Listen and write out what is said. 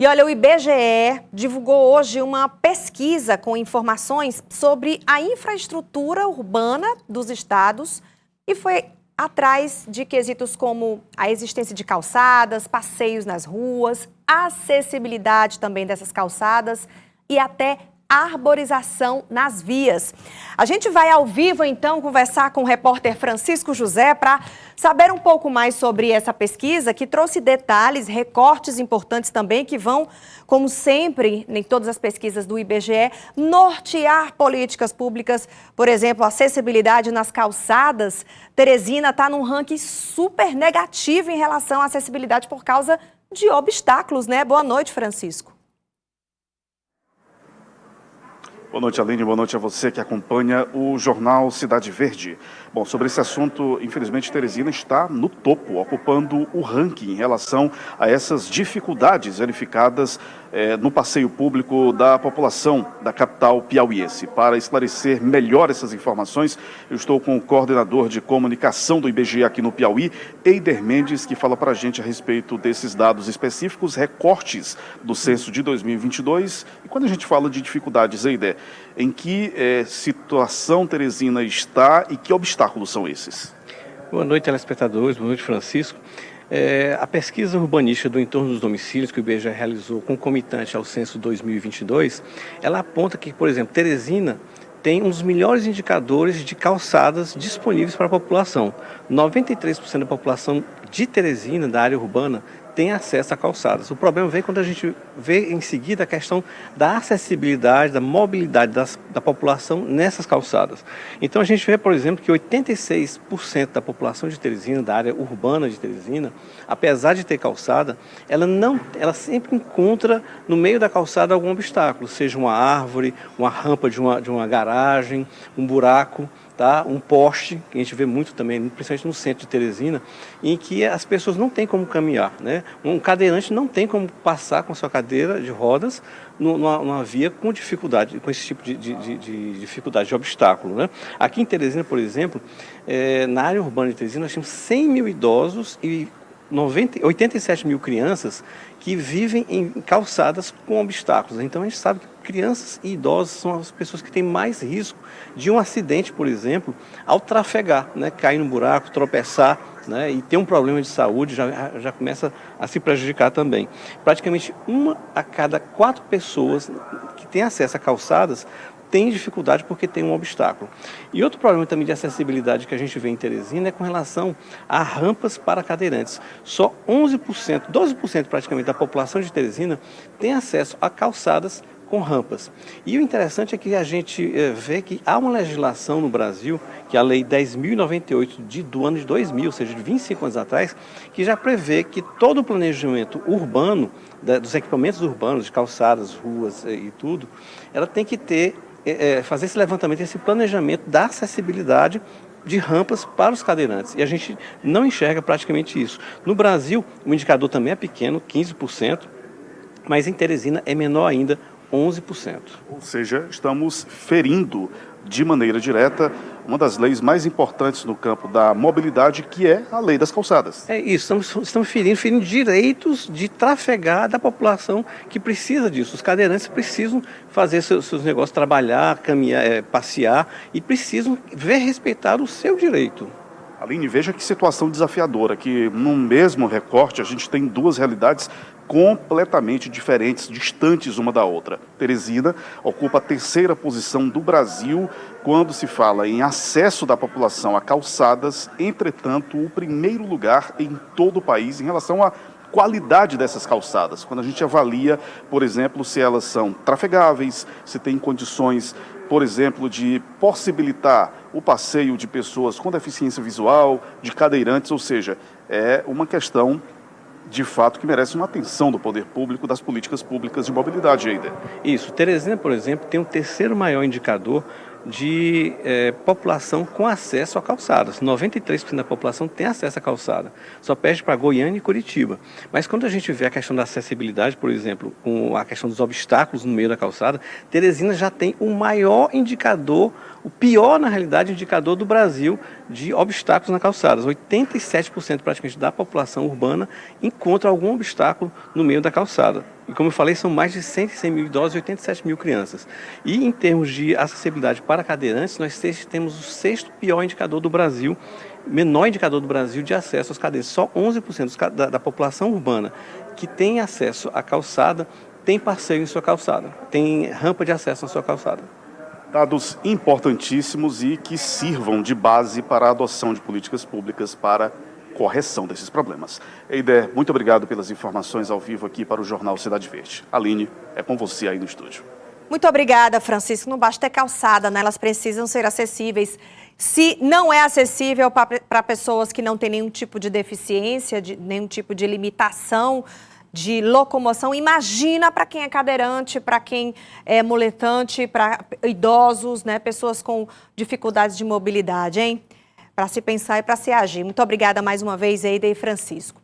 E olha, o IBGE divulgou hoje uma pesquisa com informações sobre a infraestrutura urbana dos estados e foi atrás de quesitos como a existência de calçadas, passeios nas ruas, acessibilidade também dessas calçadas e até arborização nas vias. A gente vai ao vivo, então, conversar com o repórter Francisco José para saber um pouco mais sobre essa pesquisa, que trouxe detalhes, recortes importantes também, que vão, como sempre, em todas as pesquisas do IBGE, nortear políticas públicas, por exemplo, acessibilidade nas calçadas. Teresina está num ranking super negativo em relação à acessibilidade por causa de obstáculos, né? Boa noite, Francisco. Boa noite, Aline. Boa noite a você que acompanha o jornal Cidade Verde. Bom, sobre esse assunto, infelizmente, Teresina está no topo, ocupando o ranking em relação a essas dificuldades verificadas no passeio público da população da capital piauiense. Para esclarecer melhor essas informações, eu estou com o coordenador de comunicação do IBGE aqui no Piauí, Eider Mendes, que fala para a gente a respeito desses dados específicos, recortes do censo de 2022. E quando a gente fala de dificuldades, Eider, em que situação Teresina está e que obstáculos são esses? Boa noite, telespectadores. Boa noite, Francisco. A pesquisa urbanística do entorno dos domicílios que o IBGE realizou concomitante ao censo 2022, ela aponta que, por exemplo, Teresina tem um dos melhores indicadores de calçadas disponíveis para a população. 93% da população de Teresina, da área urbana, tem acesso a calçadas. O problema vem quando a gente vê em seguida a questão da acessibilidade, da mobilidade da população nessas calçadas. Então a gente vê, por exemplo, que 86% da população de Teresina, da área urbana de Teresina, apesar de ter calçada, ela sempre encontra no meio da calçada algum obstáculo, seja uma árvore, uma rampa de uma garagem, um buraco, tá? Um poste, que a gente vê muito também, principalmente no centro de Teresina, em que as pessoas não têm como caminhar, né? Um cadeirante não tem como passar com a sua cadeira de rodas numa via com dificuldade, com esse tipo de dificuldade, de obstáculo, né? Aqui em Teresina, por exemplo, na área urbana de Teresina, nós temos 100 mil idosos e 87 mil crianças que vivem em calçadas com obstáculos. Então a gente sabe que crianças e idosos são as pessoas que têm mais risco de um acidente, por exemplo, ao trafegar, né? Cair no buraco, tropeçar, né? E ter um problema de saúde, já começa a se prejudicar também. Praticamente 1 a cada 4 pessoas que têm acesso a calçadas tem dificuldade porque tem um obstáculo. E outro problema também de acessibilidade que a gente vê em Teresina é com relação a rampas para cadeirantes. Só 11%, 12% praticamente da população de Teresina tem acesso a calçadas com rampas. E o interessante é que a gente vê que há uma legislação no Brasil, que é a Lei 10.098 do ano de 2000, ou seja, de 25 anos atrás, que já prevê que todo o planejamento urbano, dos equipamentos urbanos, de calçadas, ruas e tudo, ela tem que fazer esse levantamento, esse planejamento da acessibilidade de rampas para os cadeirantes. E a gente não enxerga praticamente isso. No Brasil, o indicador também é pequeno, 15%, mas em Teresina é menor ainda, 11%. Ou seja, estamos ferindo de maneira direta uma das leis mais importantes no campo da mobilidade, que é a lei das calçadas. É isso, estamos ferindo direitos de trafegar da população que precisa disso. Os cadeirantes precisam fazer seus negócios, trabalhar, caminhar, passear, e precisam ver respeitado o seu direito. Aline, veja que situação desafiadora, que no mesmo recorte a gente tem duas realidades completamente diferentes, distantes uma da outra. Teresina ocupa a 3ª posição do Brasil quando se fala em acesso da população a calçadas, entretanto, o 1º lugar em todo o país em relação à qualidade dessas calçadas. Quando a gente avalia, por exemplo, se elas são trafegáveis, se tem condições, por exemplo, de possibilitar o passeio de pessoas com deficiência visual, de cadeirantes, ou seja, é uma questão de fato que merece uma atenção do poder público, das políticas públicas de mobilidade, Eider. Isso. Teresina, por exemplo, tem o 3º maior indicador de população com acesso a calçadas. 93% da população tem acesso a calçada. Só perde para Goiânia e Curitiba. Mas quando a gente vê a questão da acessibilidade, por exemplo, com a questão dos obstáculos no meio da calçada, Teresina já tem o maior indicador, o pior, na realidade, indicador do Brasil de obstáculos na calçada. 87% praticamente da população urbana encontra algum obstáculo no meio da calçada. E como eu falei, são mais de 106 mil idosos e 87 mil crianças. E em termos de acessibilidade para cadeirantes, nós temos o 6º pior indicador do Brasil, menor indicador do Brasil de acesso às cadeiras. Só 11% da população urbana que tem acesso à calçada tem passeio em sua calçada, tem rampa de acesso na sua calçada. Dados importantíssimos e que sirvam de base para a adoção de políticas públicas para correção desses problemas. Eider, muito obrigado pelas informações ao vivo aqui para o Jornal Cidade Verde. Aline, é com você aí no estúdio. Muito obrigada, Francisco. Não basta ter calçada, né? Elas precisam ser acessíveis. Se não é acessível para pessoas que não têm nenhum tipo de deficiência, nenhum tipo de limitação de locomoção, imagina para quem é cadeirante, para quem é muletante, para idosos, né? Pessoas com dificuldades de mobilidade, hein? Para se pensar e para se agir. Muito obrigada mais uma vez, Eider e Francisco.